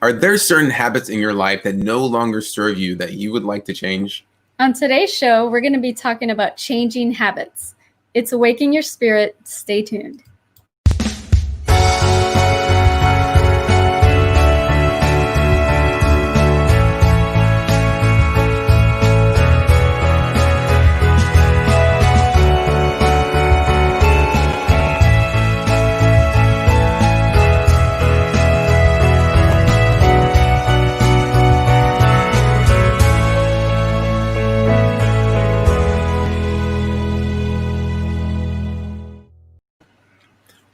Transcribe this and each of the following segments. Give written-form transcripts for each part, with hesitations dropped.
Are there certain habits in your life that no longer serve you that you would like to change? On today's show, we're going to be talking about changing habits. It's Awaken Your Spirit. Stay tuned.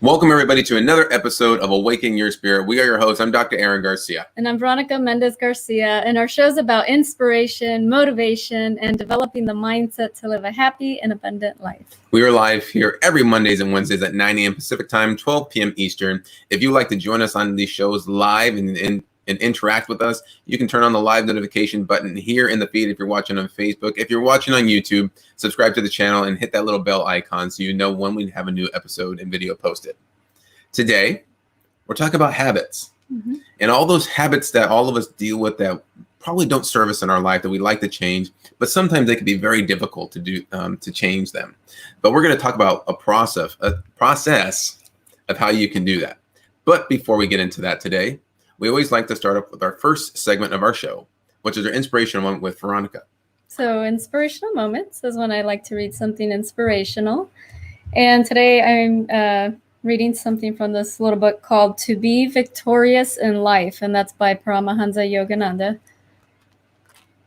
Welcome, everybody, to another episode of Awaken Your Spirit. We are your hosts. I'm Dr. Aaron Garcia. And I'm Veronica Mendez Garcia. And our show's about inspiration, motivation, and developing the mindset to live a happy and abundant life. We are live here every Mondays and Wednesdays at 9 a.m. Pacific Time, 12 p.m. Eastern. If you'd like to join us on these shows live and interact with us, you can turn on the live notification button here in the feed if you're watching on Facebook. If you're watching on YouTube, subscribe to the channel and hit that little bell icon so you know when we have a new episode and video posted. Today, we're talking about habits and all those habits that all of us deal with that probably don't serve us in our life that we like to change, but sometimes they can be very difficult to do to change them. But we're going to talk about a process of how you can do that. But before we get into that today, we always like to start up with our first segment of our show, which is our inspirational moment with Veronica. So inspirational moments is when I like to read something inspirational. And today I'm reading something from this little book called To Be Victorious in Life. And that's by Paramahansa Yogananda.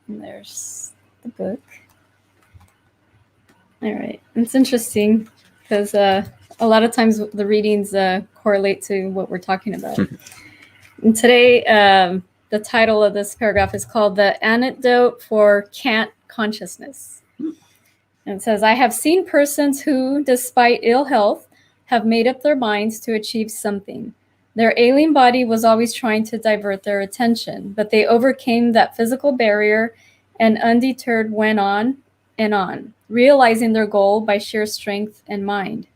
And there's the book. All right. It's interesting because a lot of times the readings correlate to what we're talking about. And today, the title of this paragraph is called The Antidote for Can't Consciousness. And it says, I have seen persons who, despite ill health, have made up their minds to achieve something. Their ailing body was always trying to divert their attention, but they overcame that physical barrier and undeterred went on and on, realizing their goal by sheer strength of mind.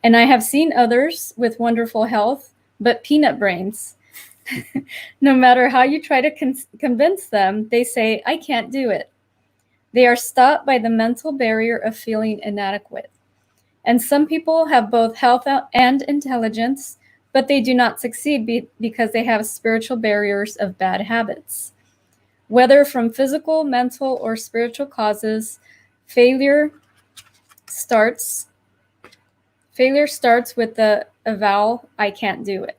And I have seen others with wonderful health, but peanut brains. No matter how you try to convince them, they say, I can't do it. They are stopped by the mental barrier of feeling inadequate. And some people have both health and intelligence, but they do not succeed because they have spiritual barriers of bad habits. Whether from physical, mental, or spiritual causes, failure starts with the avowal, I can't do it.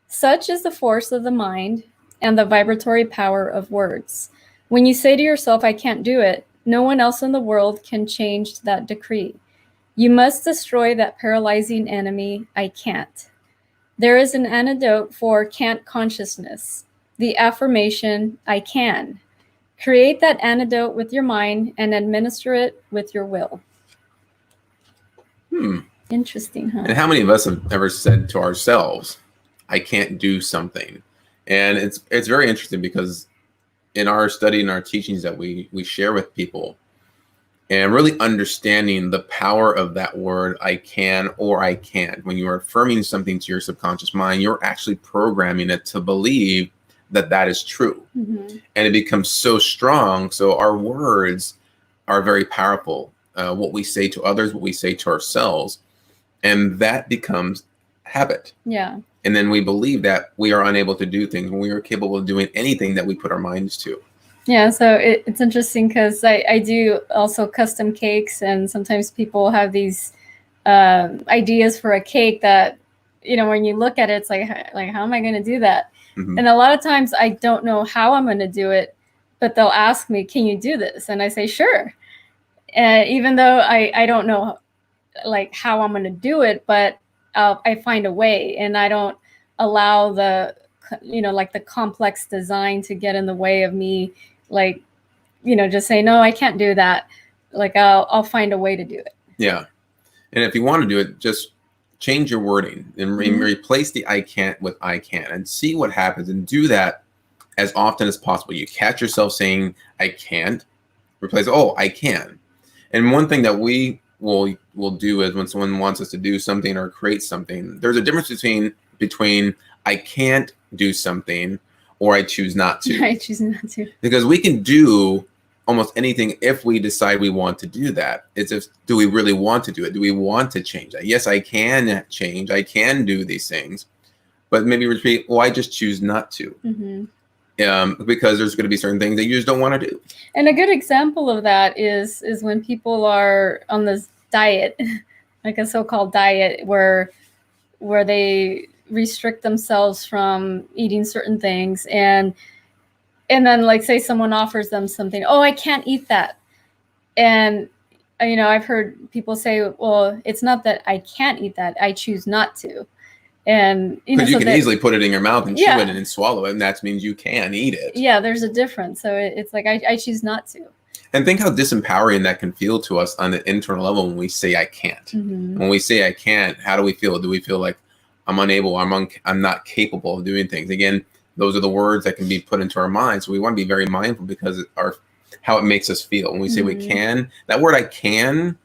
Such is the force of the mind and the vibratory power of words. When you say to yourself, I can't do it, no one else in the world can change that decree. You must destroy that paralyzing enemy, I can't. There is an antidote for can't consciousness, the affirmation, I can. Create that antidote with your mind and administer it with your will. Interesting, huh? And how many of us have ever said to ourselves, I can't do something? And it's very interesting because in our study and our teachings that we share with people, and really understanding the power of that word, I can or I can't. When you are affirming something to your subconscious mind, you're actually programming it to believe that that is true. And it becomes so strong. So our words are very powerful. What we say to others, what we say to ourselves, and that becomes habit. Yeah. And then we believe that we are unable to do things when we are capable of doing anything that we put our minds to. Yeah, so it's interesting because I do also custom cakes, and sometimes people have these ideas for a cake that, you know, when you look at it, it's like how am I going to do that? And a lot of times I don't know how I'm going to do it, but they'll ask me, can you do this? And I say, sure. Even though I don't know like how I'm going to do it, but I find a way, and I don't allow the, like the complex design to get in the way of me, like, just say, no, I can't do that. Like I'll find a way to do it. Yeah. And if you want to do it, just change your wording and replace the I can't with I can and see what happens, and do that as often as possible. You catch yourself saying I can't, replace, oh, I can. And one thing that we will do is when someone wants us to do something or create something, there's a difference between I can't do something, or I choose not to. I choose not to. Because we can do almost anything if we decide we want to do that. It's just, do we really want to do it? Do we want to change that? Yes, I can change. I can do these things, but maybe repeat, well, I just choose not to. Because there's going to be certain things that you just don't want to do. And a good example of that is when people are on this diet, like a so-called diet, where they restrict themselves from eating certain things, and then, like, say someone offers them something, oh, I can't eat that. And, I've heard people say, well, it's not that I can't eat that, I choose not to. And, because you can easily put it in your mouth and chew it and swallow it, and that means you can eat it. Yeah, there's a difference. So it's like, I choose not to. And think how disempowering that can feel to us on the internal level when we say I can't. When we say I can't, how do we feel? Do we feel like I'm unable, I'm not capable of doing things? Again, those are the words that can be put into our minds. So we want to be very mindful, because how it makes us feel. When we say we can, that word I can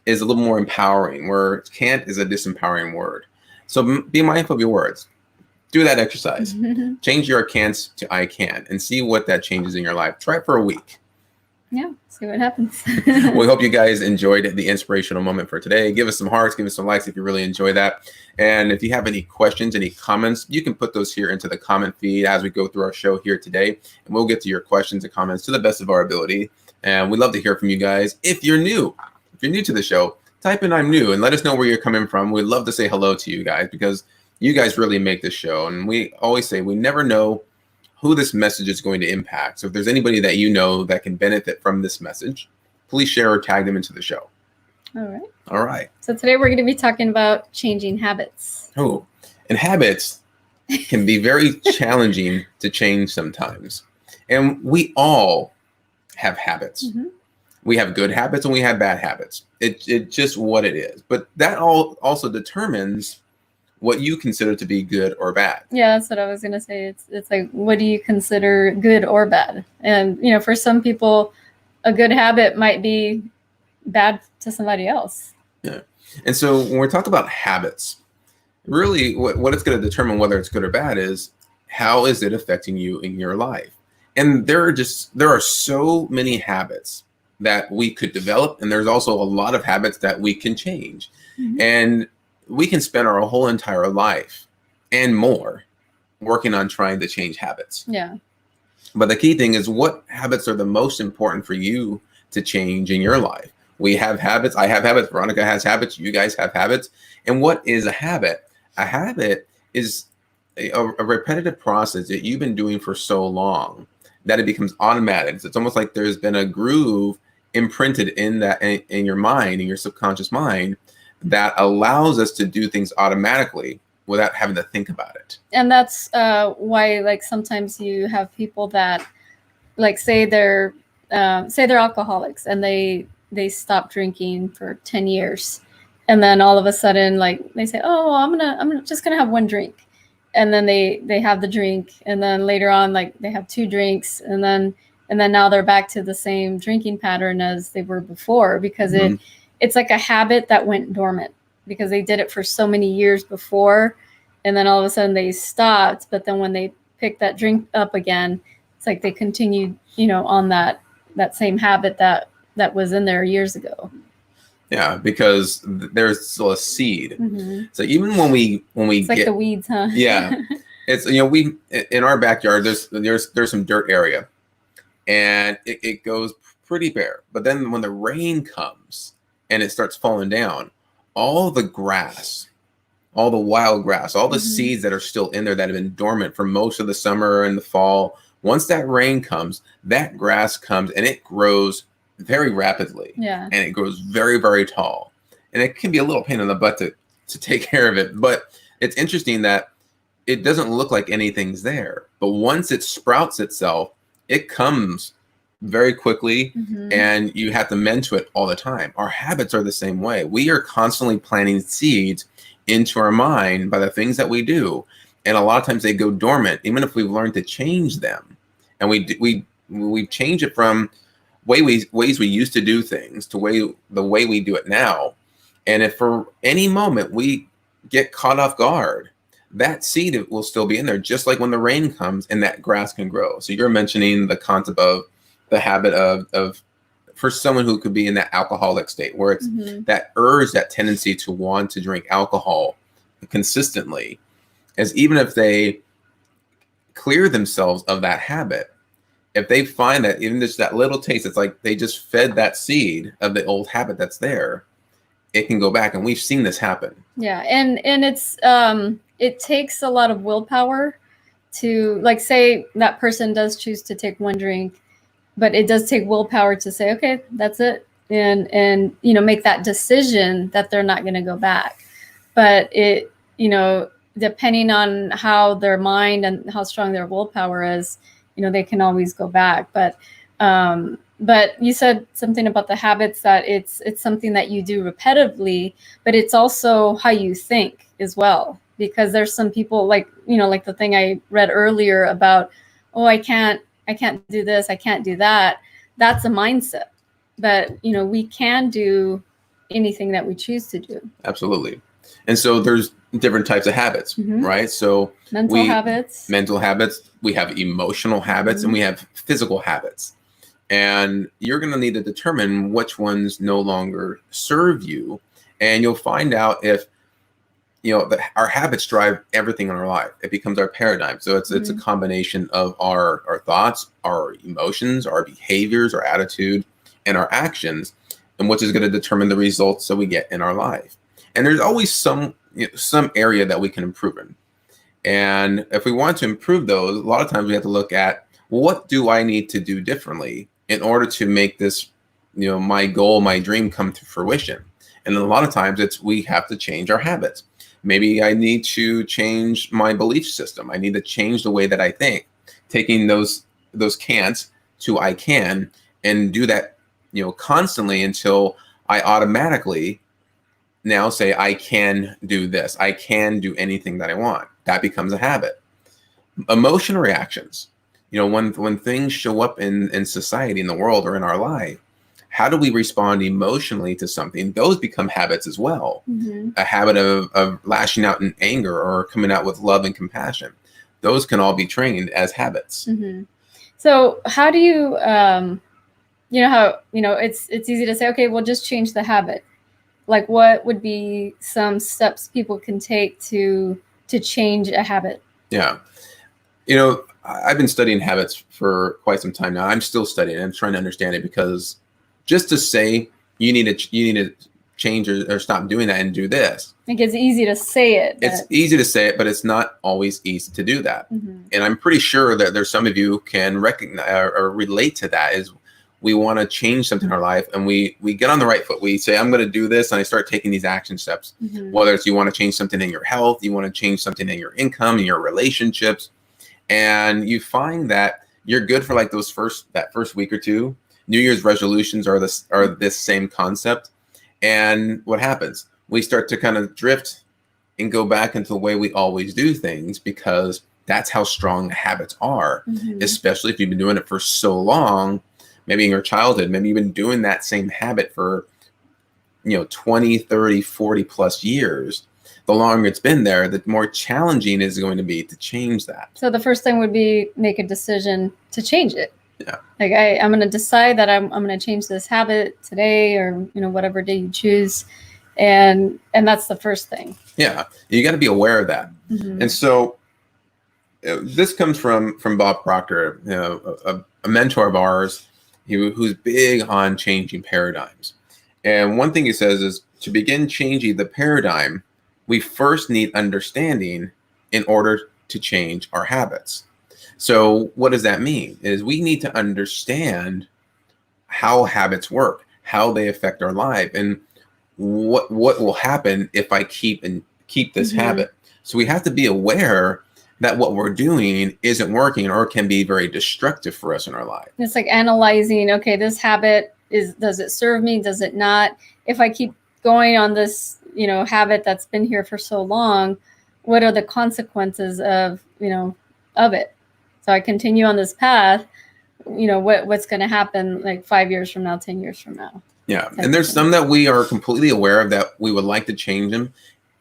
is a little more empowering, where can't is a disempowering word. So be mindful of your words. Do that exercise. Change your can'ts to I can, and see what that changes in your life. Try it for a week. Yeah, see what happens. We hope you guys enjoyed the inspirational moment for today. Give us some hearts, give us some likes if you really enjoy that. And if you have any questions, any comments, you can put those here into the comment feed as we go through our show here today. And we'll get to your questions and comments to the best of our ability. And we'd love to hear from you guys. If you're new to the show, type in I'm new and let us know where you're coming from. We'd love to say hello to you guys, because you guys really make this show. And we always say we never know who this message is going to impact. So if there's anybody that you know that can benefit from this message, please share or tag them into the show. All right. So today we're going to be talking about changing habits. Oh, and habits can be very challenging to change sometimes. And we all have habits. We have good habits and we have bad habits. It's just what it is. But that also determines what you consider to be good or bad. Yeah, that's what I was going to say. It's like, what do you consider good or bad? And, for some people, a good habit might be bad to somebody else. Yeah. And so when we talk about habits, really what it's going to determine whether it's good or bad is, how is it affecting you in your life? And there are so many habits that we could develop. And there's also a lot of habits that we can change. And we can spend our whole entire life and more working on trying to change habits. Yeah. But the key thing is, what habits are the most important for you to change in your life? We have habits. I have habits. Veronica has habits. You guys have habits. And what is a habit? A habit is a repetitive process that you've been doing for so long that it becomes automatic. It's almost like there's been a groove imprinted in your mind, in your subconscious mind, that allows us to do things automatically without having to think about it. And that's why, like, sometimes you have people that, like, say they're alcoholics and they stop drinking for 10 years. And then all of a sudden, like, they say, oh, I'm just gonna have one drink. And then they have the drink. And then later on, like, they have two drinks. And then now they're back to the same drinking pattern as they were before, because it's like a habit that went dormant because they did it for so many years before. And then all of a sudden they stopped. But then when they pick that drink up again, it's like they continued, on that same habit that was in there years ago. Yeah, because there's still a seed. So even when we it's like the weeds, huh? Yeah. It's, we, in our backyard, there's some dirt area, and it goes pretty bare. But then when the rain comes and it starts falling down, all the grass, all the wild grass, all the seeds that are still in there that have been dormant for most of the summer and the fall, once that rain comes, that grass comes and it grows very rapidly. Yeah. And it grows very, very tall. And it can be a little pain in the butt to take care of it. But it's interesting that it doesn't look like anything's there. But once it sprouts itself, it comes very quickly, and you have to mend to it all the time. Our habits are the same way. We are constantly planting seeds into our mind by the things that we do. And a lot of times they go dormant, even if we've learned to change them. And we change it from ways we used to do things to the way we do it now. And if for any moment we get caught off guard, that seed will still be in there, just like when the rain comes and that grass can grow. So you're mentioning the concept of the habit of for someone who could be in that alcoholic state where it's that urge, that tendency to want to drink alcohol consistently, as even if they clear themselves of that habit, if they find that even just that little taste, it's like they just fed that seed of the old habit that's there, it can go back. And we've seen this happen. Yeah. And it's, it takes a lot of willpower to, like, say that person does choose to take one drink, but it does take willpower to say, okay, that's it. And, you know, make that decision that they're not going to go back. But it, you know, depending on how their mind and how strong their willpower is, you know, they can always go back. But you said something about the habits, that it's something that you do repetitively, but it's also how you think as well. Because there's some people, like, you know, like the thing I read earlier about, oh, I can't do this, I can't do that. That's a mindset. But, you know, we can do anything that we choose to do. Absolutely. And so there's different types of habits, right? So mental habits, we have emotional habits, and we have physical habits. And you're going to need to determine which ones no longer serve you. And you'll find out if, you know, that our habits drive everything in our life. It becomes our paradigm. So it's a combination of our thoughts, our emotions, our behaviors, our attitude, and our actions, and which is going to determine the results that we get in our life. And there's always some area that we can improve in. And if we want to improve those, a lot of times we have to look at, what do I need to do differently in order to make this, you know, my goal, my dream come to fruition? And a lot of times we have to change our habits. Maybe I need to change my belief system. I need to change the way that I think, taking those can'ts to I can, and do that, you know, constantly until I automatically now say I can do this. I can do anything that I want. That becomes a habit. Emotional reactions. You know, when things show up in society, in the world, or in our life, how do we respond emotionally to something? Those become habits as well. A habit of lashing out in anger or coming out with love and compassion. Those can all be trained as habits. So how do you, you know, how, you know, it's easy to say, okay, well, just change the habit. Like, what would be some steps people can take to change a habit? Yeah. You know, I've been studying habits for quite some time now. I'm still studying. I'm trying to understand it, because just to say you need to change or stop doing that and do this. I think it's easy to say it. It's easy to say it, but it's not always easy to do that. And I'm pretty sure that there's some of you can recognize or relate to that. Is we want to change something in our life, and we get on the right foot. We say, I'm going to do this, and I start taking these action steps. Whether it's you want to change something in your health, you want to change something in your income, in your relationships, and you find that you're good for like that first week or two. New Year's resolutions are this same concept. And what happens? We start to kind of drift and go back into the way we always do things, because that's how strong habits are, especially if you've been doing it for so long. Maybe in your childhood, maybe you've been doing that same habit for, you know, 20, 30, 40 plus years. The longer it's been there, the more challenging it is going to be to change that. So the first thing would be make a decision to change it. Yeah. Like I'm going to decide that I'm going to change this habit today, or, you know, whatever day you choose. And that's the first thing. Yeah. You got to be aware of that. And so this comes from Bob Proctor, you know, a mentor of ours, who's big on changing paradigms. And one thing he says is, to begin changing the paradigm, we first need understanding in order to change our habits. So what does that mean? Is we need to understand how habits work, how they affect our life, and what will happen if I keep this habit. So we have to be aware that what we're doing isn't working, or can be very destructive for us in our life. It's like analyzing, okay, this habit does it serve me? Does it not? If I keep going on this, you know, habit that's been here for so long, what are the consequences of it? So I continue on this path, you know, what's going to happen like 5 years from now, 10 years from now. Yeah. And there's some that we are completely aware of that we would like to change them,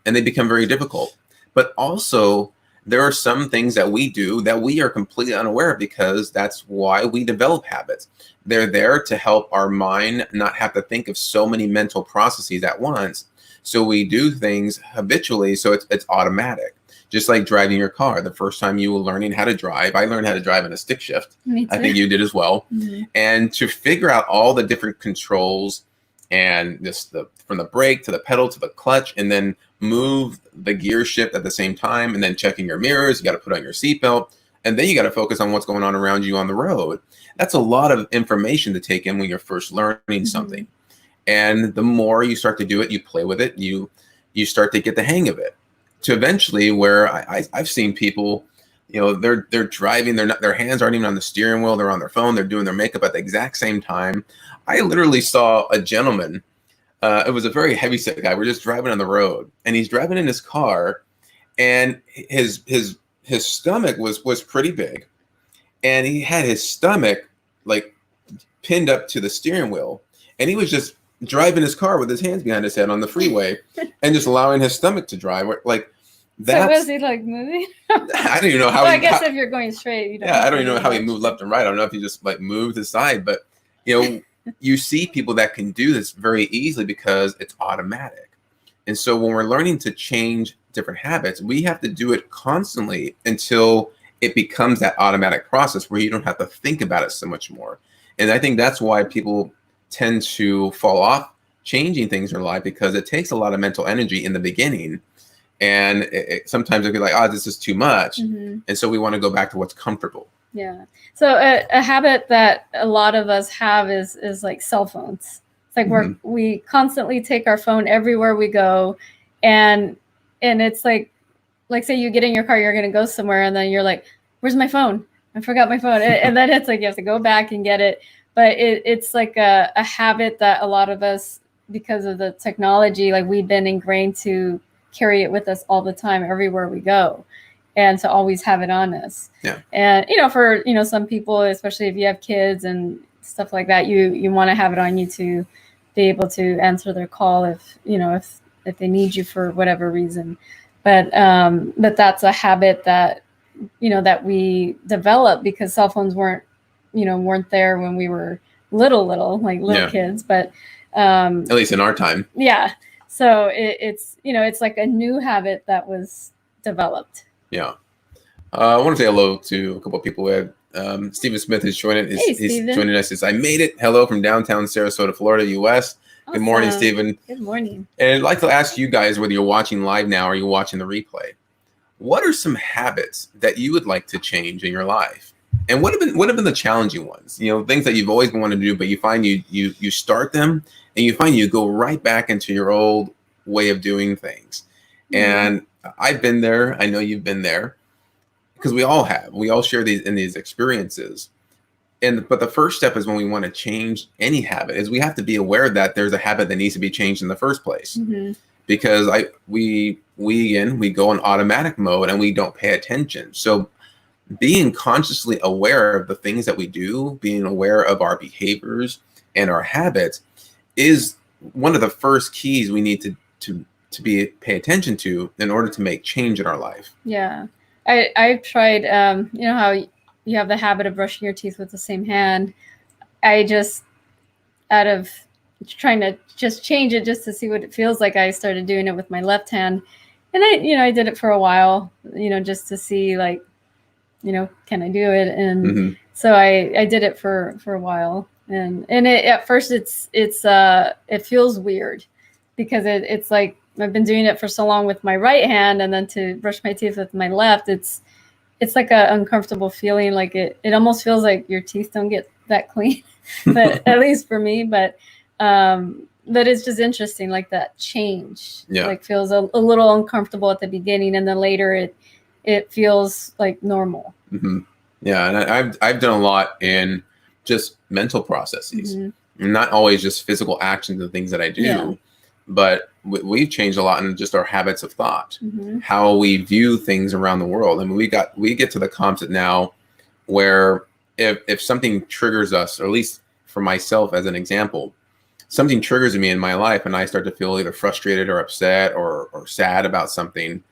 and they become very difficult. But also, there are some things that we do that we are completely unaware of, because that's why we develop habits. They're there to help our mind not have to think of so many mental processes at once. So we do things habitually, so it's automatic. Just like driving your car. The first time you were learning how to drive, I learned how to drive in a stick shift. Me too. I think you did as well. Mhm. And to figure out all the different controls and just from the brake to the pedal to the clutch, and then move the gear shift at the same time, and then checking your mirrors, you got to put on your seatbelt, and then you got to focus on what's going on around you on the road. That's a lot of information to take in when you're first learning something. And the more you start to do it, you play with it, you start to get the hang of it, to eventually where I've seen people, they're driving, their hands aren't even on the steering wheel, they're on their phone, they're doing their makeup at the exact same time. I literally saw a gentleman, it was a very heavy set guy, we're just driving on the road, and he's driving in his car, and his stomach was pretty big, and he had his stomach like pinned up to the steering wheel, and he was just driving his car with his hands behind his head on the freeway and just allowing his stomach to drive. Like, so was he like moving? I don't even know how. Well, I guess if you're going straight, you don't. Yeah, I don't even know how he moved left and right. I don't know if he just like moved aside, but you see people that can do this very easily because it's automatic. And so when we're learning to change different habits, we have to do it constantly until it becomes that automatic process where you don't have to think about it so much more. And I think that's why people tend to fall off changing things in their life, because it takes a lot of mental energy in the beginning, and sometimes it'll be like, oh, this is too much. And so we want to go back to what's comfortable. Yeah. So a habit that a lot of us have is like cell phones. It's like we constantly take our phone everywhere we go, and it's like say you get in your car, you're going to go somewhere, and then you're like, where's my phone? I forgot my phone. And then it's like you have to go back and get it. But it's like a habit that a lot of us, because of the technology, like we've been ingrained to carry it with us all the time, everywhere we go, and to always have it on us. Yeah. And for some people, especially if you have kids and stuff like that, you want to have it on you to be able to answer their call if they need you for whatever reason. But that's a habit that that we developed because cell phones weren't there when we were little kids, but at least in our time. Yeah. So it's like a new habit that was developed. Yeah. I want to say hello to a couple of people. We have Stephen Smith is joining. He's joining us. I made it. Hello from downtown Sarasota, Florida, U.S. Awesome. Good morning, Stephen. Good morning. And I'd like to ask you guys, whether you're watching live now or you're watching the replay, what are some habits that you would like to change in your life? And what have been the challenging ones? Things that you've always wanted to do, but you find you start them and you find you go right back into your old way of doing things. And I've been there. I know you've been there, because we all have. We all share these experiences. But the first step is, when we want to change any habit, is we have to be aware that there's a habit that needs to be changed in the first place. Because we go in automatic mode and we don't pay attention. So being consciously aware of the things that we do, being aware of our behaviors and our habits, is one of the first keys we need to pay attention to in order to make change in our life. Yeah. I've tried, how you have the habit of brushing your teeth with the same hand. I just, out of trying to just change it just to see what it feels like, I started doing it with my left hand. And I did it for a while, just to see, like, can I do it? And so I did it for a while. And it, at first it feels weird, because it's like I've been doing it for so long with my right hand, and then to brush my teeth with my left, it's like a uncomfortable feeling. Like it almost feels like your teeth don't get that clean, but at least for me. But it's just interesting, like that change. Yeah. Like feels a little uncomfortable at the beginning, and then later it feels like normal. Yeah, and I've done a lot in just mental processes, not always just physical actions and things that I do, but we've changed a lot in just our habits of thought, how we view things around the world. I mean, we get to the concept now where if something triggers us, or at least for myself as an example, something triggers me in my life and I start to feel either frustrated or upset or sad about something,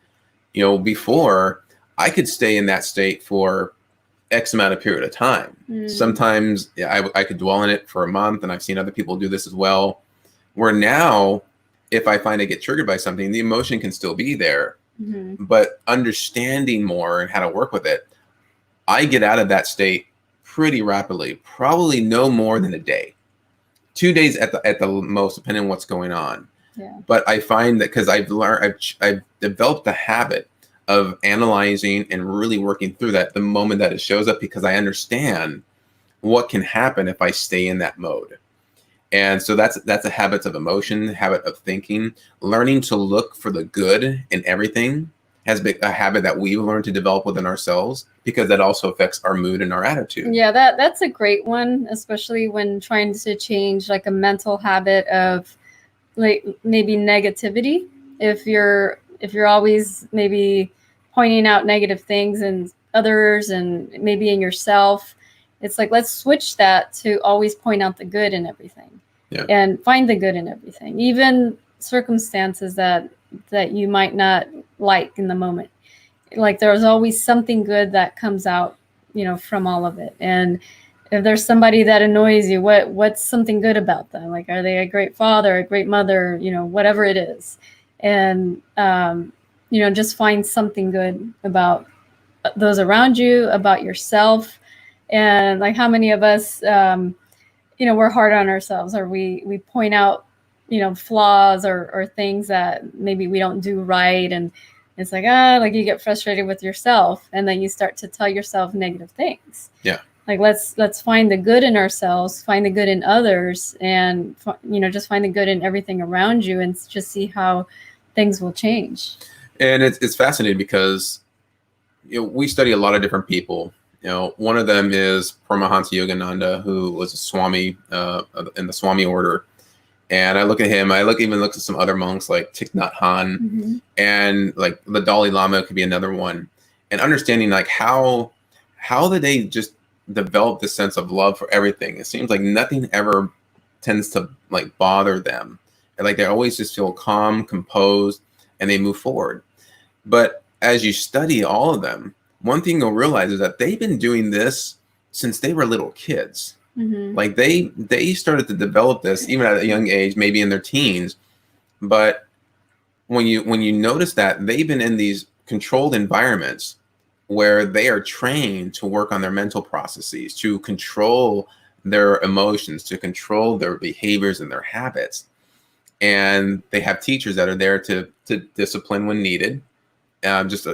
Before I could stay in that state for X amount of period of time. Sometimes I could dwell in it for a month, and I've seen other people do this as well. Where now, if I find I get triggered by something, the emotion can still be there, but understanding more and how to work with it, I get out of that state pretty rapidly, probably no more than a day, 2 days at the most, depending on what's going on. Yeah. But I find that because I've developed the habit of analyzing and really working through that the moment that it shows up, because I understand what can happen if I stay in that mode. And so that's a habit of emotion, habit of thinking, learning to look for the good in everything has been a habit that we've learned to develop within ourselves, because that also affects our mood and our attitude. Yeah, that's a great one, especially when trying to change like a mental habit of like maybe negativity. If you're always maybe pointing out negative things in others and maybe in yourself, it's like, let's switch that to always point out the good in everything. Yeah. And find the good in everything, even circumstances that you might not like in the moment. Like there's always something good that comes out, from all of it. And if there's somebody that annoys you, what's something good about them? Like, are they a great father, a great mother, whatever it is. And, just find something good about those around you, about yourself. And like, how many of us, we're hard on ourselves, or we point out, flaws or things that maybe we don't do right. And it's like, like you get frustrated with yourself, and then you start to tell yourself negative things. Yeah. Like, let's find the good in ourselves, find the good in others, and, just find the good in everything around you, and just see how things will change. And it's fascinating because, we study a lot of different people. One of them is Paramahansa Yogananda, who was a Swami in the Swami order. And I look at him, even look at some other monks like Thich Nhat Hanh, and like the Dalai Lama could be another one. And understanding like how did they just develop this sense of love for everything? It seems like nothing ever tends to like bother them. And like they always just feel calm, composed, and they move forward. But as you study all of them, one thing you'll realize is that they've been doing this since they were little kids. Like they started to develop this even at a young age, maybe in their teens. But when you notice that they've been in these controlled environments where they are trained to work on their mental processes, to control their emotions, to control their behaviors and their habits. And they have teachers that are there to discipline when needed, just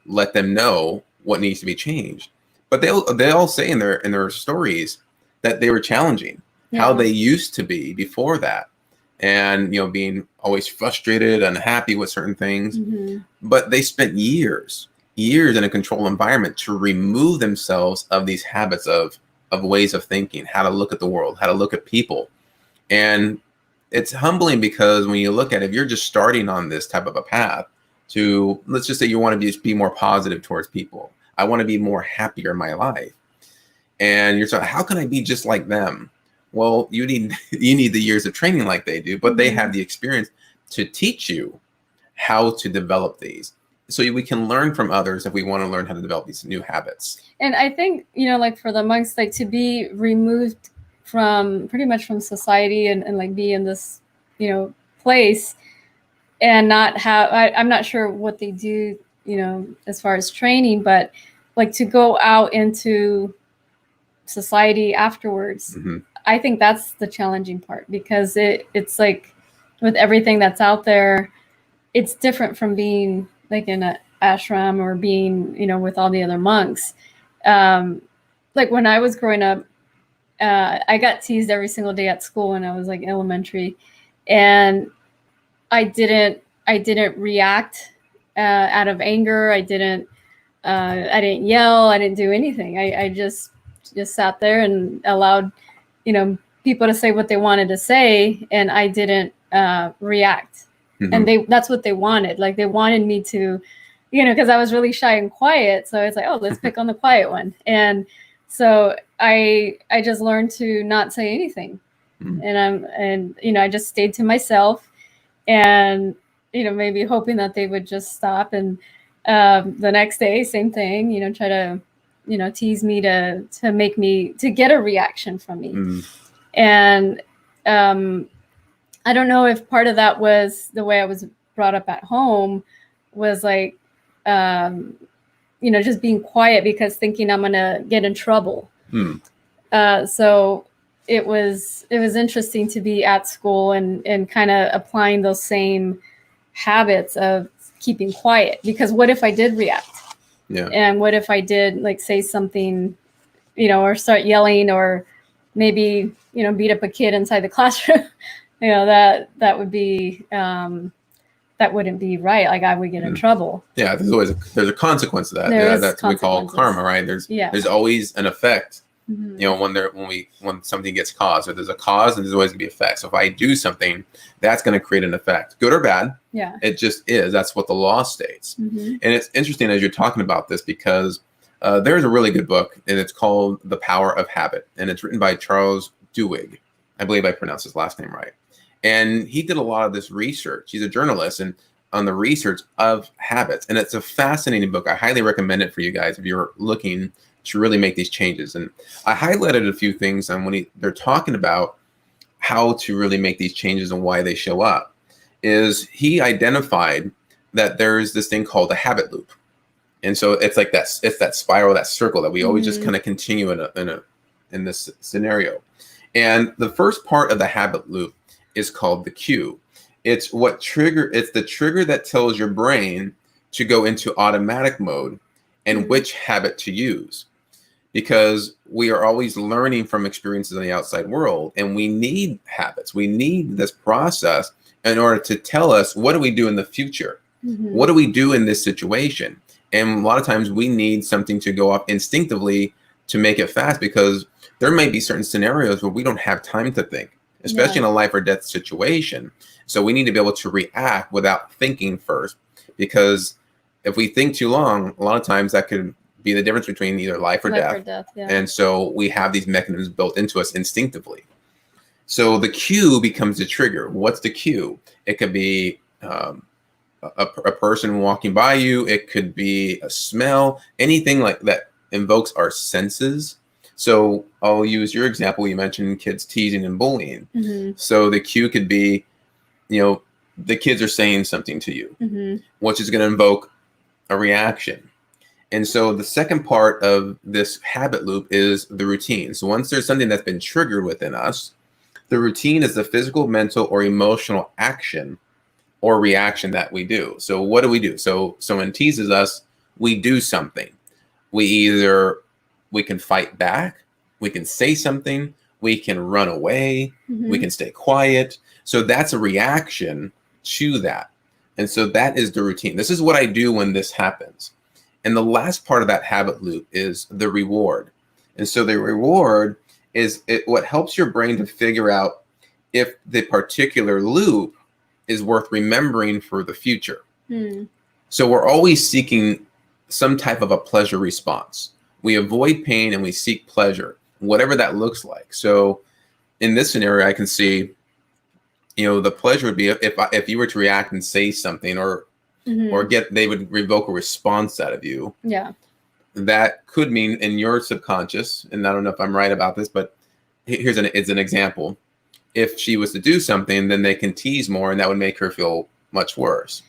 let them know what needs to be changed. But they all say in their stories that they were challenging how they used to be before that, and being always frustrated, unhappy with certain things. But they spent years in a controlled environment to remove themselves of these habits of ways of thinking, how to look at the world, how to look at people. And it's humbling, because when you look at it, if you're just starting on this type of a path to, let's just say you want to just be more positive towards people, I want to be more happier in my life, and you're saying, how can I be just like them? Well, you need the years of training like they do, but they have the experience to teach you how to develop these, so we can learn from others if we want to learn how to develop these new habits. And I think, like for the monks, like to be removed from pretty much from society and like be in this, place and not have, I'm not sure what they do, as far as training, but like to go out into society afterwards. I think that's the challenging part, because it's like with everything that's out there, it's different from being like in an ashram or being, with all the other monks. Like when I was growing up, I got teased every single day at school when I was like elementary, and I didn't react out of anger. I didn't yell. I didn't do anything. I just sat there and allowed, people to say what they wanted to say, and I didn't react. And that's what they wanted. Like they wanted me to, because I was really shy and quiet. So it's like, oh, let's pick on the quiet one. And so I just learned to not say anything. And I just stayed to myself, and maybe hoping that they would just stop. And The next day, same thing, try to, tease me to make me, to get a reaction from me. And I don't know if part of that was the way I was brought up at home, was like, just being quiet because thinking I'm going to get in trouble. So it was interesting to be at school and kind of applying those same habits of keeping quiet, because what if I did react? Yeah. And what if I did like say something, or start yelling, or maybe, beat up a kid inside the classroom? That would be, that wouldn't be right. Like I would get in trouble. Yeah. There's a consequence to that. That's what we call karma, right? There's always an effect. When something gets caused, or there's a cause, and there's always gonna be effect. So if I do something, that's going to create an effect, good or bad. Yeah, it just is. That's what the law states. And it's interesting as you're talking about this, because there's a really good book, and it's called The Power of Habit, and it's written by Charles Duhigg. I believe I pronounced his last name right. And he did a lot of this research. He's a journalist, and on the research of habits, and it's a fascinating book. I highly recommend it for you guys if you're looking to really make these changes. And I highlighted a few things on when they're talking about how to really make these changes and why they show up. Is he identified that there's this thing called a habit loop, and so it's like that. It's that spiral, that circle that we always just kind of continue in this scenario. And the first part of the habit loop is called the cue. It's the trigger that tells your brain to go into automatic mode and which habit to use. Because we are always learning from experiences in the outside world, and we need habits. We need this process in order to tell us, what do we do in the future? What do we do in this situation? And a lot of times we need something to go off instinctively to make it fast, because there may be certain scenarios where we don't have time to think, especially in a life or death situation. So we need to be able to react without thinking first, because if we think too long, a lot of times that could be the difference between either life or death. Yeah. And so we have these mechanisms built into us instinctively. So the cue becomes the trigger. What's the cue? It could be a person walking by you. It could be a smell, anything like that invokes our senses. So I'll use your example. You mentioned kids teasing and bullying. So the cue could be, the kids are saying something to you, which is going to invoke a reaction. And so the second part of this habit loop is the routine. So once there's something that's been triggered within us, the routine is the physical, mental, or emotional action or reaction that we do. So what do we do? So someone teases us, we do something. We can fight back, we can say something, we can run away, we can stay quiet. So that's a reaction to that. And so that is the routine. This is what I do when this happens. And the last part of that habit loop is the reward. And so the reward is what helps your brain to figure out if the particular loop is worth remembering for the future. So we're always seeking some type of a pleasure response. We avoid pain and we seek pleasure, whatever that looks like. So in this scenario, I can see, the pleasure would be if you were to react and say something, or they would revoke a response out of you. Yeah. That could mean in your subconscious, and I don't know if I'm right about this, but it's an example. If she was to do something, then they can tease more, and that would make her feel much worse.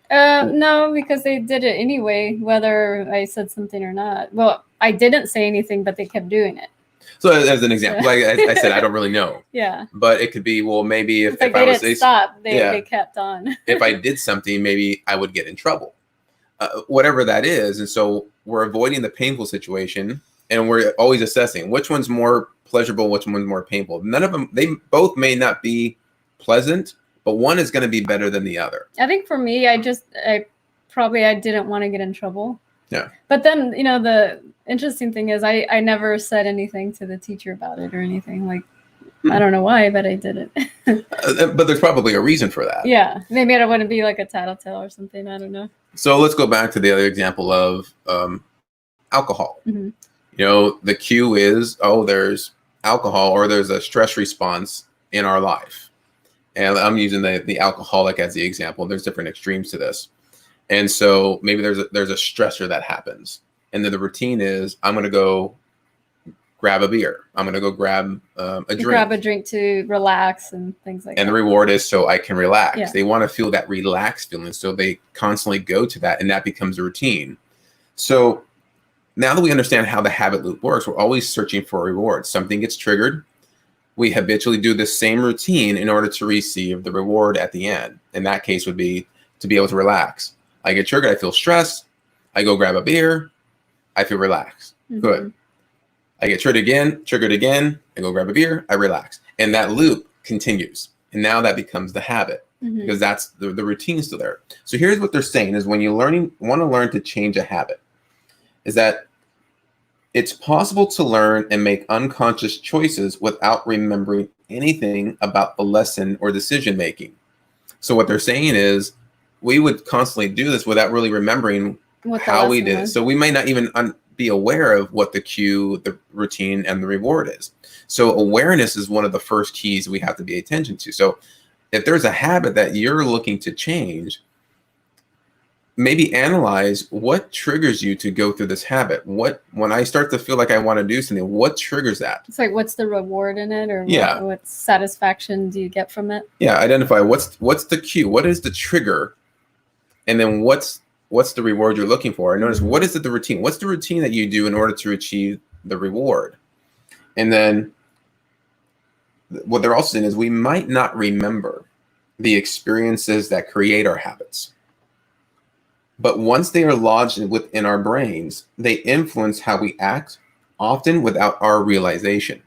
No, because they did it anyway, whether I said something or not. Well, I didn't say anything, but they kept doing it. So as an example, like I said, I don't really know. Yeah. But it could be, well, maybe if I was to stop, they kept on. If I did something, maybe I would get in trouble. Whatever that is. And so we're avoiding the painful situation, and we're always assessing which one's more pleasurable, which one's more painful. None of them, they both may not be pleasant, but one is going to be better than the other. I think for me, I didn't want to get in trouble. Yeah. But then, the interesting thing is I never said anything to the teacher about it or anything. Like, I don't know why, but I did it. But there's probably a reason for that. Yeah. Maybe I don't want to be like a tattletale or something. I don't know. So let's go back to the other example of alcohol. The cue is, there's alcohol, or there's a stress response in our life. And I'm using the alcoholic as the example. There's different extremes to this. And so maybe there's a stressor that happens, and then the routine is I'm going to go grab a beer. I'm going to go grab a drink. Grab a drink to relax and things like that. And the reward is so I can relax. Yeah. They want to feel that relaxed feeling, so they constantly go to that, and that becomes a routine. So now that we understand how the habit loop works, we're always searching for a reward. Something gets triggered. We habitually do the same routine in order to receive the reward at the end. In that case would be to be able to relax. I get triggered, I feel stressed. I go grab a beer. I feel relaxed. Mm-hmm. Good. I get triggered again. I go grab a beer. I relax. And that loop continues. And now that becomes the habit, because that's the routine still there. So here's what they're saying is when you want to learn to change a habit, is that it's possible to learn and make unconscious choices without remembering anything about the lesson or decision making. So what they're saying is we would constantly do this without really remembering how we did it. So we might not even be aware of what the cue, the routine, and the reward is. So awareness is one of the first keys we have to pay attention to. So if there's a habit that you're looking to change, maybe analyze what triggers you to go through this habit. When I start to feel like I want to do something, what triggers that? It's like, what's the reward in it, or what satisfaction do you get from it? Yeah, identify what's the cue, what is the trigger, and then what's the reward you're looking for. And notice, what is the routine? What's the routine that you do in order to achieve the reward? And then what they're also saying is we might not remember the experiences that create our habits. But once they are lodged within our brains, they influence how we act, often without our realization.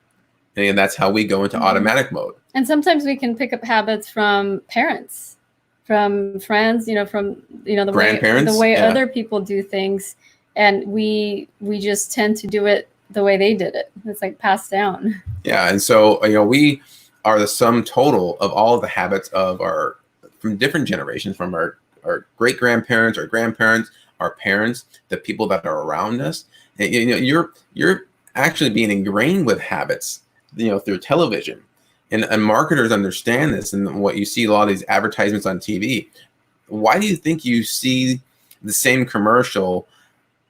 And that's how we go into automatic mode. And sometimes we can pick up habits from parents, from friends, from the grandparents, way other people do things, and we just tend to do it the way they did it. It's like passed down. Yeah, and so we are the sum total of all of the habits from different generations, from our great grandparents, our grandparents, our parents, the people that are around us. And, you're actually being ingrained with habits, through television. And marketers understand this, and what you see a lot of these advertisements on TV. Why do you think you see the same commercial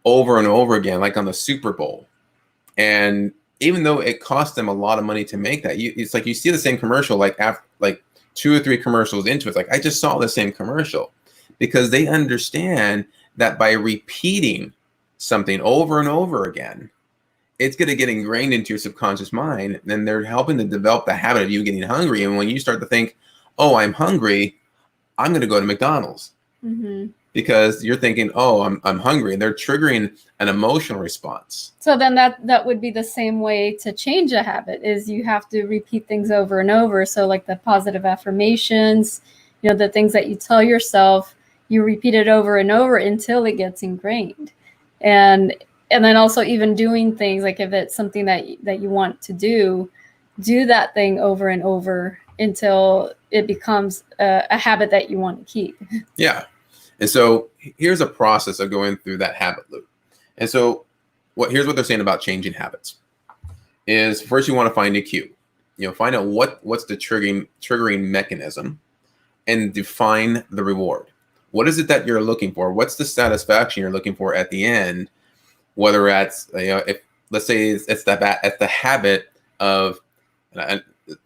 over and over again, like on the Super Bowl? And even though it costs them a lot of money to make that, it's like you see the same commercial like 2 or 3 commercials into it. It's like, I just saw the same commercial, because they understand that by repeating something over and over again, it's going to get ingrained into your subconscious mind, and they're helping to develop the habit of you getting hungry. And when you start to think, oh, I'm hungry, I'm going to go to McDonald's, because you're thinking, oh, I'm hungry, and they're triggering an emotional response. So then that would be the same way to change a habit, is you have to repeat things over and over. So like the positive affirmations, the things that you tell yourself, you repeat it over and over until it gets ingrained. And then also even doing things, like if it's something that you want to do that thing over and over until it becomes a habit that you want to keep. Yeah. And so here's a process of going through that habit loop. And so here's what they're saying about changing habits is, first you want to find a cue. Find out what's the triggering mechanism, and define the reward. What is it that you're looking for? What's the satisfaction you're looking for at the end? Whether that's, if let's say it's the habit of,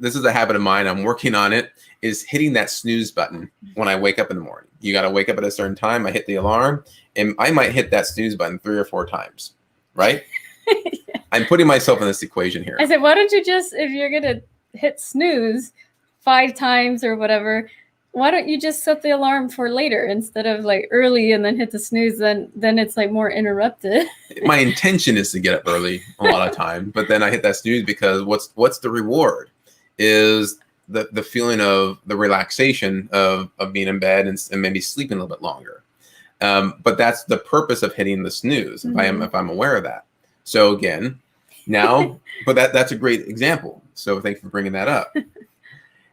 this is a habit of mine, I'm working on it, is hitting that snooze button when I wake up in the morning. You got to wake up at a certain time. I hit the alarm, and I might hit that snooze button 3 or 4 times, right? Yeah. I'm putting myself in this equation here. I said, why don't you just, if you're going to hit snooze 5 times or whatever, why don't you just set the alarm for later instead of like early and then hit the snooze? Then it's like more interrupted. My intention is to get up early a lot of time, but then I hit that snooze because what's the reward? Is the feeling of the relaxation of being in bed and maybe sleeping a little bit longer. But that's the purpose of hitting the snooze, if I'm aware of that. So again, now, but that's a great example. So thank you for bringing that up.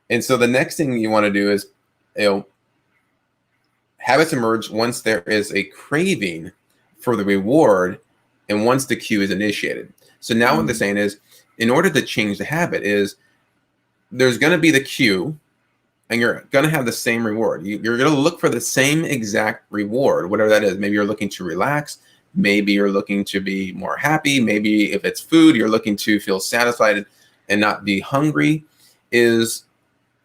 And so the next thing you want to do is, habits emerge once there is a craving for the reward and once the cue is initiated. So now what they're saying is, in order to change the habit, is there's going to be the cue, and you're going to have the same reward. You're going to look for the same exact reward, whatever that is. Maybe you're looking to relax. Maybe you're looking to be more happy. Maybe if it's food, you're looking to feel satisfied and not be hungry. Is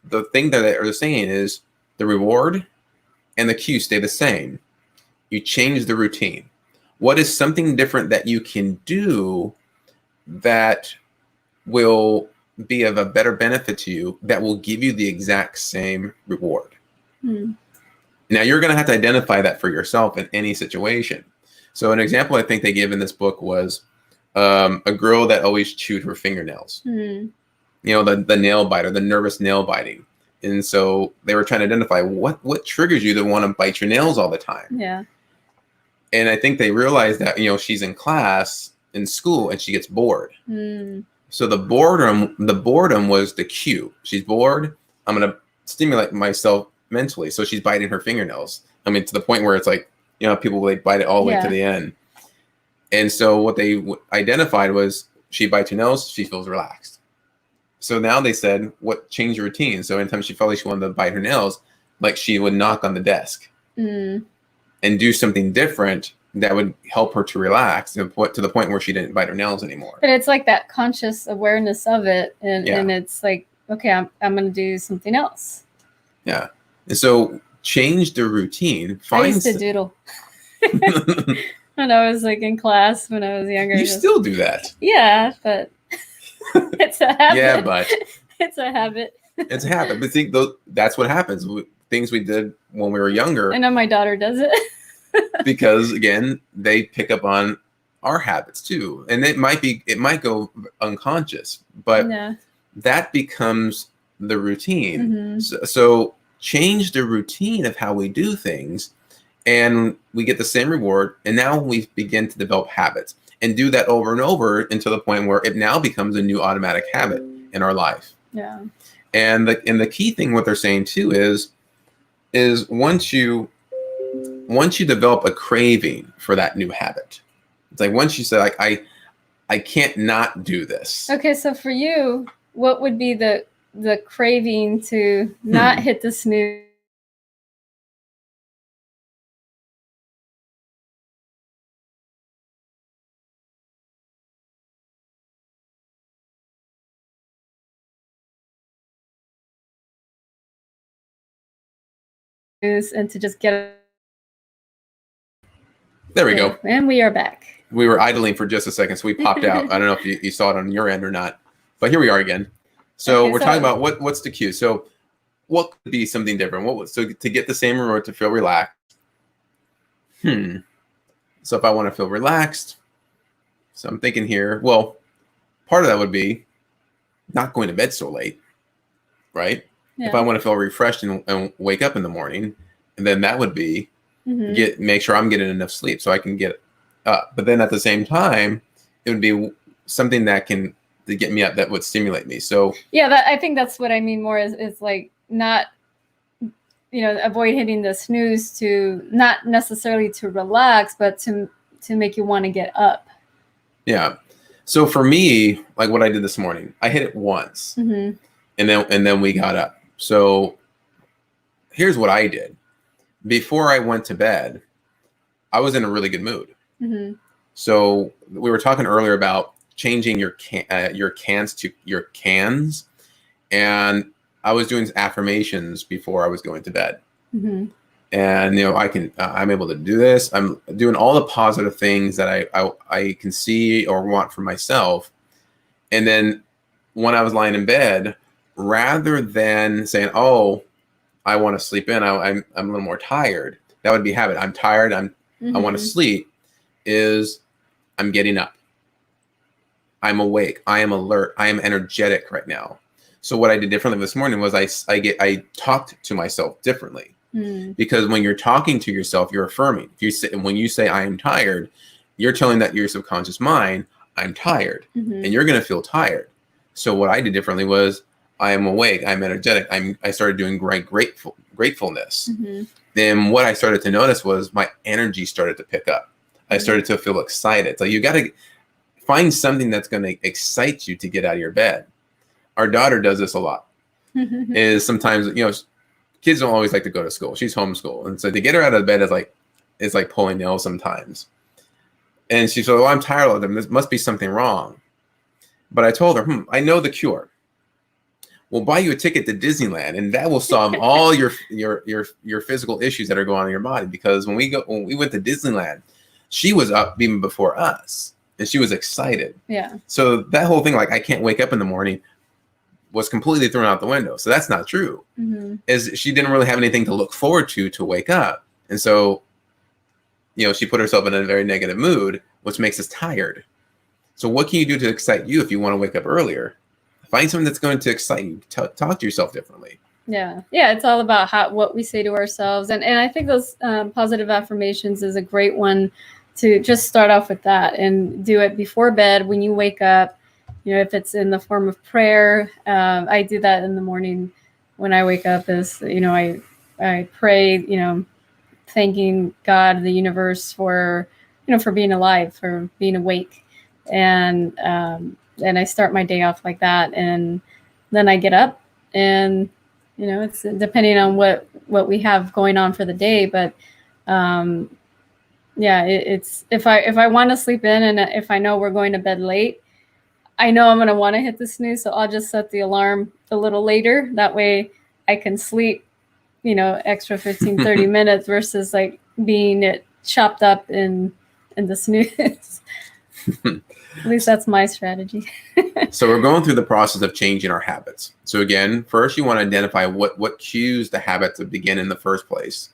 the thing that they're saying is the reward and the cue stay the same. You change the routine. What is something different that you can do that will be of a better benefit to you, that will give you the exact same reward? Now you're going to have to identify that for yourself in any situation. So an example I think they give in this book was a girl that always chewed her fingernails. You know, the nail biter, the nervous nail biting. And so they were trying to identify what triggers you to want to bite your nails all the time. Yeah. And I think they realized that, you know, she's in class in school and she gets bored. So the boredom was the cue. She's bored. I'm going to stimulate myself mentally. So she's biting her fingernails. I mean, to the point where it's like, you know, people, they bite it all the way to the end. And so what they identified was she bites her nails, she feels relaxed. So now they said, what changed your routine? So anytime she felt like she wanted to bite her nails, like she would knock on the desk and do something different that would help her to relax to the point where she didn't bite her nails anymore. But it's like that conscious awareness of it. And it's like, okay, I'm going to do something else. Yeah. And so change the routine. I used to doodle. When I was like in class when I was younger. You still do that. Yeah, but it's a habit. Yeah, but it's a habit. It's a habit. But think that's what happens. Things we did when we were younger. I know my daughter does it. Because again, they pick up on our habits too. And it might go unconscious, but that becomes the routine. So change the routine of how we do things, and we get the same reward. And now we begin to develop habits and do that over and over until the point where it now becomes a new automatic habit in our life. Yeah. And the key thing, what they're saying too, is once you develop a craving for that new habit, it's like once you say, like, I can't not do this. Okay, so for you, what would be the craving to not hit the snooze? And to just get. There we go. And we are back. We were idling for just a second, so we popped out. I don't know if you saw it on your end or not, but here we are again. So we're talking about what's the cue. So what could be something different? So to get the same reward, to feel relaxed. So if I want to feel relaxed, so I'm thinking here, well, part of that would be not going to bed so late, right? Yeah. If I want to feel refreshed and wake up in the morning, and then that would be make sure I'm getting enough sleep so I can get up. But then at the same time, it would be something that can to get me up, that would stimulate me. So yeah, I think that's what I mean more is like not, avoid hitting the snooze, to not necessarily to relax, but to make you want to get up. Yeah. So for me, like what I did this morning, I hit it once and then we got up. So here's what I did. Before I went to bed, I was in a really good mood. So we were talking earlier about changing your cans to your cans. And I was doing affirmations before I was going to bed. And, I'm able to do this. I'm doing all the positive things that I can see or want for myself. And then when I was lying in bed, rather than saying, oh, I want to sleep in, I'm a little more tired. That would be habit. I'm tired. I want to sleep. Is I'm getting up. I'm awake. I am alert. I am energetic right now. So what I did differently this morning was I talked to myself differently. Because when you're talking to yourself, you're affirming. When you say I am tired, you're telling that your subconscious mind, I'm tired, and you're going to feel tired. So what I did differently was I am awake. I'm energetic. I started doing gratefulness. Then what I started to notice was my energy started to pick up. I started to feel excited. So you got to find something that's going to excite you to get out of your bed. Our daughter does this a lot. Is sometimes, kids don't always like to go to school. She's homeschooled. And so to get her out of bed is like pulling nails sometimes. And she said, "Oh, I'm tired of them. There must be something wrong." But I told her, I know the cure. We'll buy you a ticket to Disneyland, and that will solve all your physical issues that are going on in your body. Because when we went to Disneyland, she was up even before us, and she was excited. Yeah. So that whole thing, like I can't wake up in the morning, was completely thrown out the window. So that's not true. Mm-hmm. Is she didn't really have anything to look forward to wake up, and so, she put herself in a very negative mood, which makes us tired. So what can you do to excite you if you want to wake up earlier? Find something that's going to excite you. Talk to yourself differently. Yeah. It's all about what we say to ourselves. And I think those positive affirmations is a great one to just start off with that and do it before bed when you wake up. If it's in the form of prayer, I do that in the morning when I wake up is, I pray, thanking God, the universe for being alive, for being awake. And I start my day off like that. And then I get up and, it's depending on what we have going on for the day. But it's if I want to sleep in and if I know we're going to bed late, I know I'm going to want to hit the snooze. So I'll just set the alarm a little later. That way I can sleep, extra 15, 30 minutes versus like being chopped up in the snooze. At least that's my strategy. So we're going through the process of changing our habits. So again, first you want to identify what cues the habit to begin in the first place.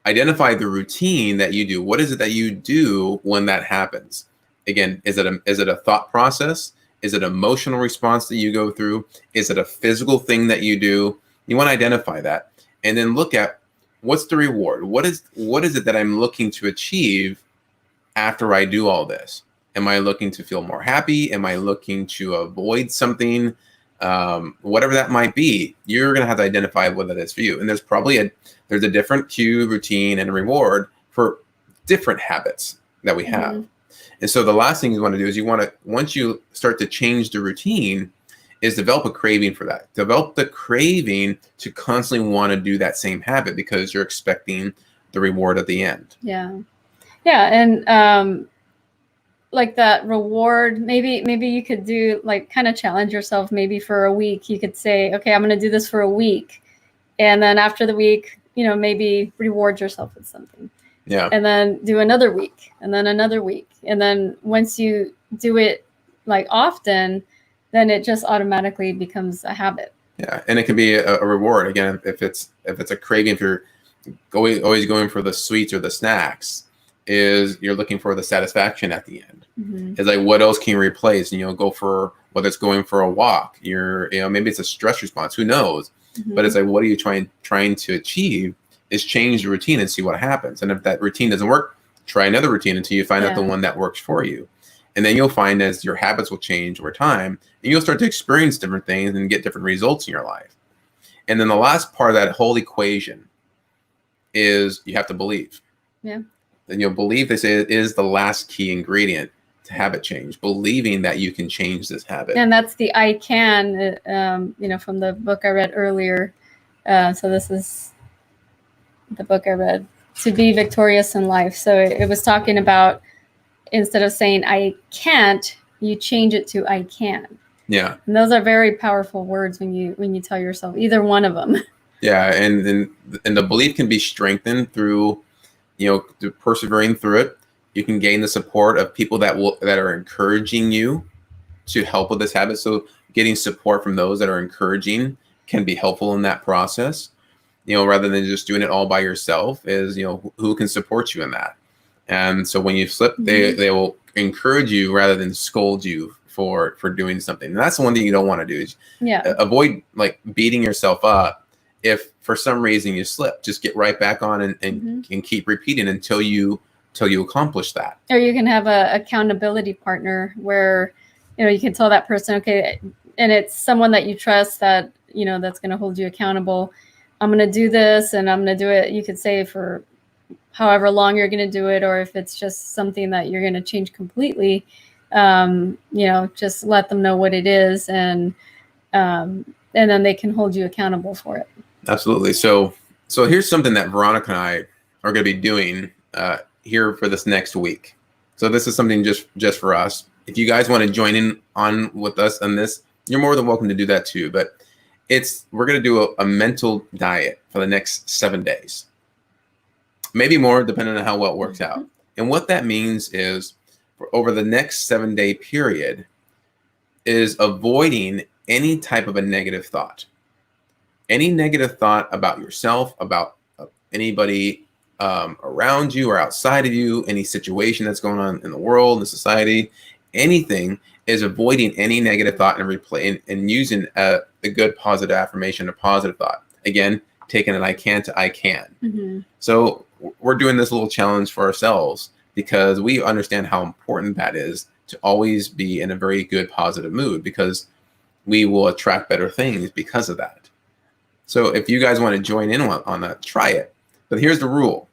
Identify the routine that you do. What is it that you do when that happens? Again, is it a thought process? Is it an emotional response that you go through? Is it a physical thing that you do? You want to identify that and then look at what's the reward? What is it that I'm looking to achieve after I do all this? Am I looking to feel more happy? Am I looking to avoid something? Whatever that might be, you're going to have to identify what that is for you. And there's probably there's a different cue, routine, and reward for different habits that we have. Mm-hmm. And so the last thing you want to do is once you start to change the routine, is develop a craving for that. Develop the craving to constantly want to do that same habit because you're expecting the reward at the end. Yeah. And like that reward, maybe you could do like kind of challenge yourself maybe for a week. You could say, okay, I'm going to do this for a week. And then after the week, maybe reward yourself with something. Yeah. And then do another week and then another week. And then once you do it like often, then it just automatically becomes a habit. Yeah. And it can be a reward. Again, if it's a craving, if you're always going for the sweets or the snacks, is you're looking for the satisfaction at the end. Mm-hmm. It's like, what else can you replace? And go for, whether it's going for a walk, maybe it's a stress response, who knows? Mm-hmm. But it's like, what are you trying to achieve? Is change the routine and see what happens. And if that routine doesn't work, try another routine until you find out the one that works for you. And then you'll find as your habits will change over time, and you'll start to experience different things and get different results in your life. And then the last part of that whole equation is you have to believe. Yeah. And believe, they say, is the last key ingredient to habit change, believing that you can change this habit. And that's the I can, from the book I read earlier. So this is the book I read, To Be Victorious in Life. So it was talking about, instead of saying I can't, you change it to I can. Yeah. And those are very powerful words when you tell yourself either one of them. Yeah. And the belief can be strengthened through persevering through it. You can gain the support of people that are encouraging you to help with this habit. So getting support from those that are encouraging can be helpful in that process. Rather than just doing it all by yourself, is who can support you in that. And so when you slip, they will encourage you rather than scold you for doing something. And that's the one thing you don't want to do is avoid like beating yourself up. If for some reason you slip, just get right back on and keep repeating until you accomplish that. Or you can have a accountability partner where, you can tell that person, okay, and it's someone that you trust that, that's going to hold you accountable. I'm going to do this and I'm going to do it. You could say for however long you're going to do it, or if it's just something that you're going to change completely, just let them know what it is. And then they can hold you accountable for it. Absolutely. So here's something that Veronica and I are going to be doing here for this next week. So this is something just for us. If you guys want to join in on with us on this, you're more than welcome to do that too. But we're going to do a mental diet for the next 7 days, maybe more, depending on how well it works out. And what that means is, for over the next 7-day period, is avoiding any type of a negative thought. Any negative thought about yourself, about anybody around you or outside of you, any situation that's going on in the world, in society, anything, is avoiding any negative thought and using a good positive affirmation, a positive thought. Again, taking an I can to I can. Mm-hmm. So we're doing this little challenge for ourselves because we understand how important that is, to always be in a very good positive mood, because we will attract better things because of that. So if you guys want to join in on that, try it. But here's the rule.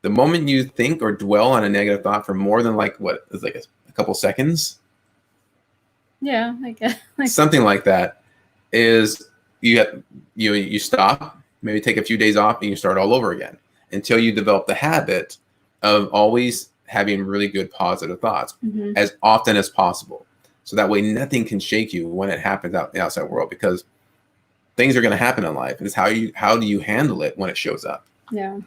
The moment you think or dwell on a negative thought for more than like a couple seconds. Yeah, like something like that, is you stop, maybe take a few days off, and you start all over again until you develop the habit of always having really good positive thoughts as often as possible. So that way nothing can shake you when it happens out in the outside world, because things are going to happen in life. It's how do you handle it when it shows up. Yeah.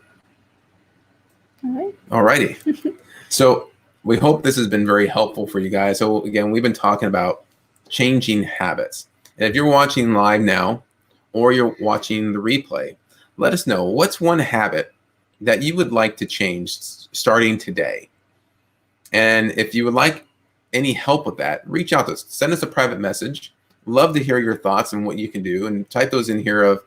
All right. Alrighty. So we hope this has been very helpful for you guys. So again, we've been talking about changing habits. And if you're watching live now, or you're watching the replay, let us know, what's one habit that you would like to change starting today. And if you would like any help with that, reach out to us. Send us a private message. Love to hear your thoughts and what you can do. And type those in here of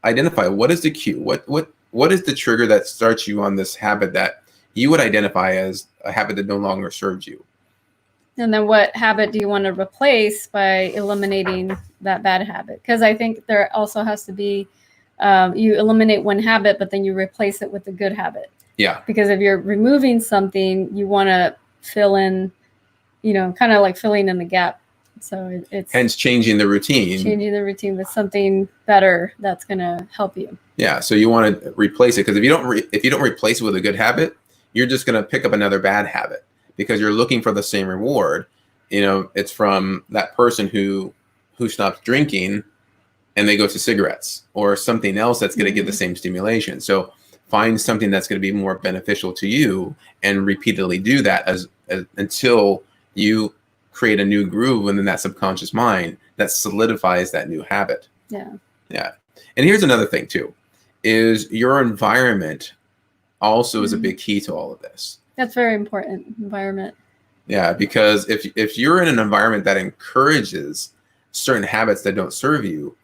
identify what is the cue, what is the trigger that starts you on this habit that you would identify as a habit that no longer serves you. And then what habit do you want to replace by eliminating that bad habit? Because I think there also has to be, you eliminate one habit, but then you replace it with a good habit. Yeah. Because if you're removing something, you want to fill in, kind of like filling in the gap. So it's hence changing the routine. Changing the routine with something better that's going to help you. Yeah. So you want to replace it, because if you don't replace it with a good habit, you're just going to pick up another bad habit, because you're looking for the same reward. It's from that person who stops drinking and they go to cigarettes or something else that's going to give the same stimulation. So find something that's going to be more beneficial to you and repeatedly do that as until you create a new groove within that subconscious mind that solidifies that new habit. Yeah. Yeah. And here's another thing too, is your environment also is a big key to all of this. That's very important, environment. Yeah, because if you're in an environment that encourages certain habits that don't serve you,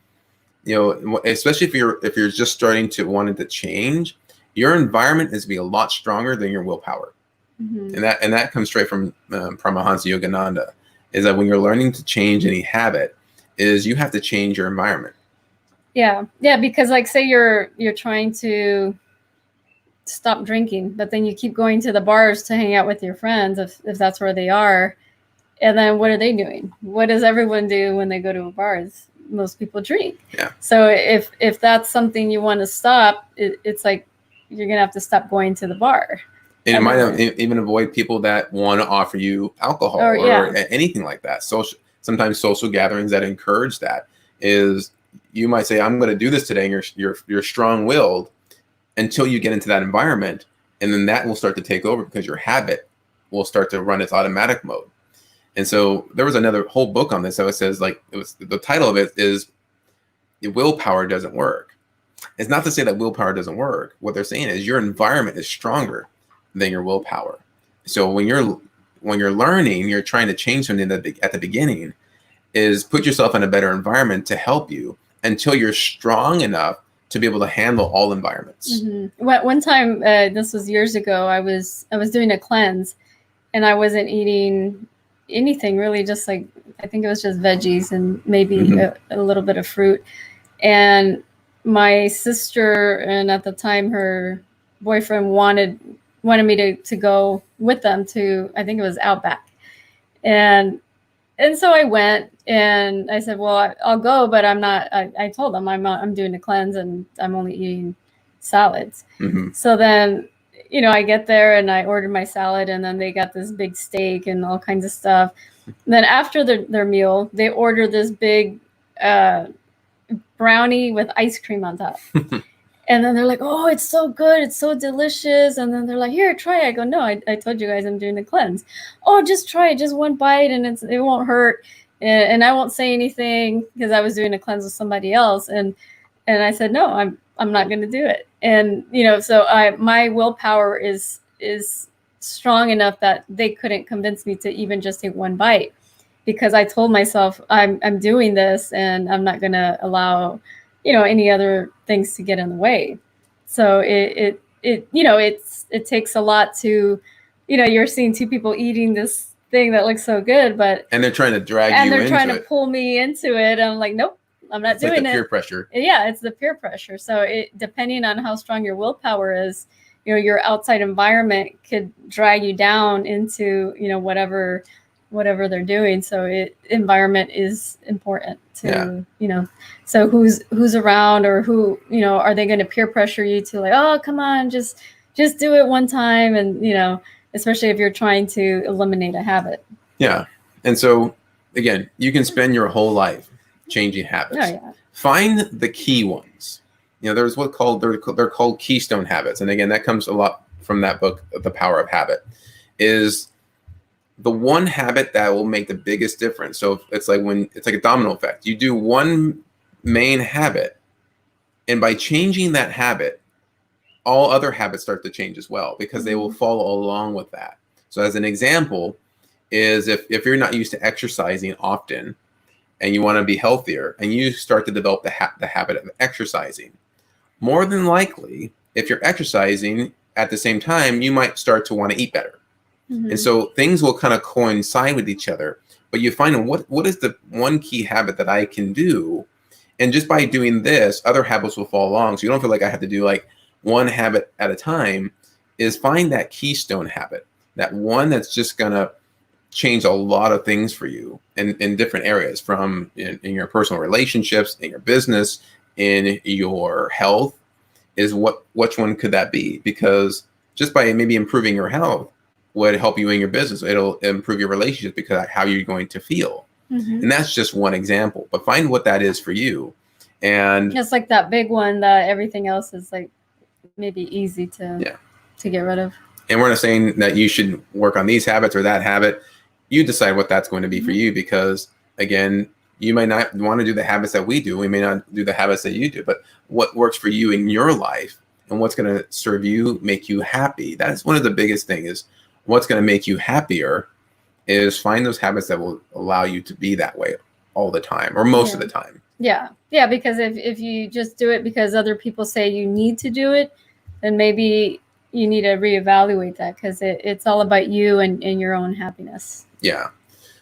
especially if you're just starting to wanting to change, your environment is to be a lot stronger than your willpower. And that comes straight from Paramahansa Yogananda, is that when you're learning to change any habit, is you have to change your environment. Yeah, because like say you're trying to stop drinking, but then you keep going to the bars to hang out with your friends if that's where they are, and then what are they doing? What does everyone do when they go to a bar? Most people drink. Yeah. So if that's something you want to stop, it's like you're gonna have to stop going to the bar. And it might even avoid people that want to offer you alcohol or anything like that. Sometimes social gatherings that encourage that, is you might say, I'm going to do this today, and you're strong-willed until you get into that environment, and then that will start to take over, because your habit will start to run its automatic mode. And so there was another whole book on this. So it says, the title of it is Willpower Doesn't Work. It's not to say that willpower doesn't work. What they're saying is your environment is stronger than your willpower. So when you're learning, you're trying to change something at the beginning, is put yourself in a better environment to help you until you're strong enough to be able to handle all environments. One time, this was years ago, I was doing a cleanse, and I wasn't eating anything really, just I think it was just veggies and maybe a little bit of fruit. And my sister, and at the time her boyfriend, wanted me to go with them to, I think it was Outback. And and so I went and I said, well, I'll go, but I'm not, I told them I'm doing a cleanse and I'm only eating salads. Mm-hmm. So then, I get there and I ordered my salad, and then they got this big steak and all kinds of stuff. And then after their meal, they ordered this big brownie with ice cream on top. And then they're like, oh, it's so good. It's so delicious. And then they're like, here, try it. I go, no, I told you guys I'm doing the cleanse. Oh, just try it. Just one bite and it won't hurt. And I won't say anything because I was doing a cleanse with somebody else. And I said, no, I'm not going to do it. And, so my willpower is strong enough that they couldn't convince me to even just take one bite, because I told myself I'm doing this and I'm not going to allow any other things to get in the way. So it takes a lot to, you're seeing two people eating this thing that looks so good, and they're trying to drag you into it. And they're trying to pull me into it. I'm like, nope, I'm not doing like the peer pressure. Yeah, it's the peer pressure. So depending on how strong your willpower is, your outside environment could drag you down into, whatever they're doing. So environment is important to, so who's around, or who, are they going to peer pressure you to, like, oh, come on, just do it one time. And, especially if you're trying to eliminate a habit. Yeah. And so again, you can spend your whole life changing habits. Oh, yeah. Find the key ones. There's they're called keystone habits. And again, that comes a lot from that book, The Power of Habit, is the one habit that will make the biggest difference. So it's like a domino effect. You do one main habit, and by changing that habit, all other habits start to change as well, because they will follow along with that. So as an example is if you're not used to exercising often and you want to be healthier, and you start to develop the habit of exercising, more than likely, if you're exercising at the same time, you might start to want to eat better. Mm-hmm. And so things will kind of coincide with each other, but you find what is the one key habit that I can do? And just by doing this, other habits will follow along. So you don't feel like I have to do like one habit at a time. Is find that keystone habit, that one that's just going to change a lot of things for you in different areas, from in your personal relationships, in your business, in your health. Is which one could that be? Because just by maybe improving your health would help you in your business. It'll improve your relationship because of how you're going to feel. Mm-hmm. And that's just one example, but find what that is for you. And it's like that big one that everything else is like maybe easy to get rid of. And we're not saying that you should work on these habits or that habit. You decide what that's going to be for you, because again, you might not want to do the habits that we do. We may not do the habits that you do, but what works for you in your life and what's going to serve you, make you happy. That's one of the biggest things, is what's going to make you happier. Is find those habits that will allow you to be that way all the time, or most of the time. Yeah. Yeah. Because if you just do it because other people say you need to do it, then maybe you need to reevaluate that, because it's all about you and your own happiness. Yeah.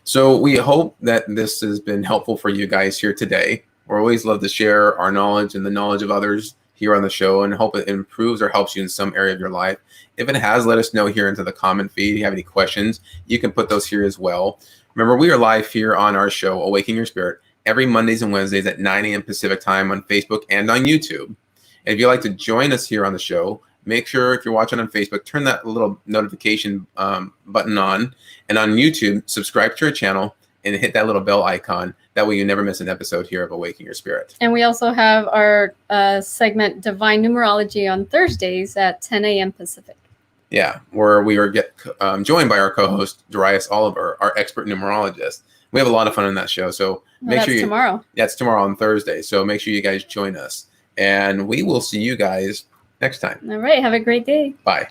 So we hope that this has been helpful for you guys here today. We always love to share our knowledge and the knowledge of others here on the show, and hope it improves or helps you in some area of your life. If it has, let us know here into the comment feed. If you have any questions, you can put those here as well. Remember, we are live here on our show, Awaken Your Spirit, every Mondays and Wednesdays at 9 a.m. Pacific time on Facebook and on YouTube. And if you'd like to join us here on the show, make sure if you're watching on Facebook, turn that little notification button on. And on YouTube, subscribe to our channel and hit that little bell icon. That way you never miss an episode here of Awaken Your Spirit. And we also have our segment Divine Numerology on Thursdays at 10 a.m. Pacific. Yeah, where we are joined by our co-host, Darius Oliver, our expert numerologist. We have a lot of fun on that show. So make sure tomorrow. That's tomorrow on Thursday. So make sure you guys join us. And we will see you guys next time. All right. Have a great day. Bye.